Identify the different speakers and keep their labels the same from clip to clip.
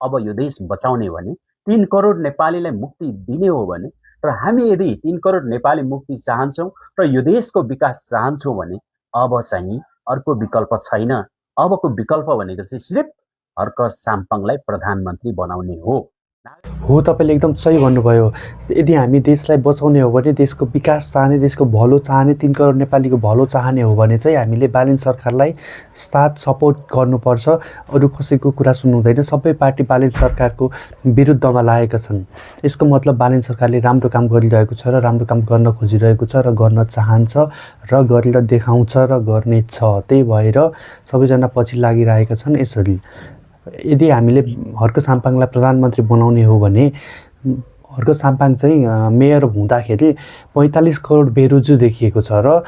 Speaker 1: अब यो देश बचाउने भने 3 करोड नेपालीलाई मुक्ति दिने हो भने र हामी यदि 3 करोड नेपाली मुक्ति चाहन्छौँ र यो देशको विकास चाहन्छौँ भने अब चाहिँ अर्को विकल्प छैन। अबको विकल्प भनेको चाहिँ सिर्फ हर्क साम्पाङलाई प्रधानमन्त्री बनाउने हो।
Speaker 2: हो, तपाईँले एकदम सही भन्नुभयो। यदि हामी देशलाई बचाउने हो भने, देशको विकास चाहने, देशको भलो चाहने, 3 करोड नेपालीको भलो चाहने हो भने चाहिँ हामीले बालेन सरकारलाई साथ सपोर्ट गर्नुपर्छ। अरू कसैको कुरा सुन्नु हुँदैन। सबै पार्टी बालेन सरकारको विरुद्धमा लागेका छन्। यसको मतलब बालेन सरकारले राम्रो काम गरिरहेको छ र राम्रो काम गर्न खोजिरहेको छ र गर्न चाहन्छ र गरेर देखाउँछ र गर्नेछ। त्यही भएर सबैजना पछि लागिरहेका छन्। यसरी यदि हामीले हर्क साम्पाङलाई प्रधानमन्त्री बनाउने हो भने हर्क साम्पाङ चाहिँ मेयर हुँदाखेरि 45 करोड बेरोजु देखिएको छ र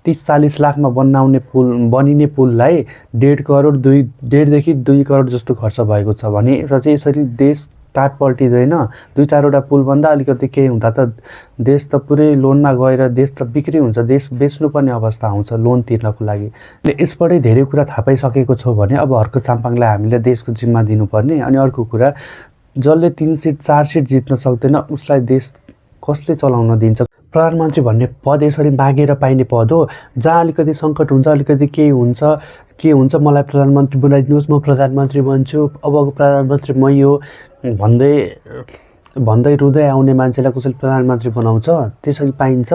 Speaker 2: 30-40 लाखमा बनिने पुललाई 1.5 करोड 1.5देखि 2 करोड जस्तो खर्च भएको छ भने र चाहिँ यसरी देश टाट पल्टिँदैन। 2-4वटा पुल भन्दा अलिकति केही हुँदा त देश त पुरै लोनमा गएर देश त बिक्री हुन्छ। देश बेच्नुपर्ने अवस्था आउँछ लोन तिर्नको लागि। यसबाटै धेरै कुरा थाहा पाइसकेको छौँ भने अब हर्क साम्पाङलाई हामीले देशको जिम्मा दिनुपर्ने। अनि अर्को कुरा, जसले 3 सिट 4 सिट जित्न सक्दैन उसलाई देश कसले चलाउन दिन्छ? प्रधानमन्त्री भन्ने पद यसरी मागेर पाइने पद हो। जहाँ अलिकति सङ्कट हुन्छ, अलिकति के हुन्छ मलाई प्रधानमन्त्री बनाइदिनुहोस्, म प्रधानमन्त्री बन्छु, अबको प्रधानमन्त्री मै हो भन्दै रुँदै आउने मान्छेलाई कसैले प्रधानमन्त्री बनाउँछ? त्यसरी पाइन्छ?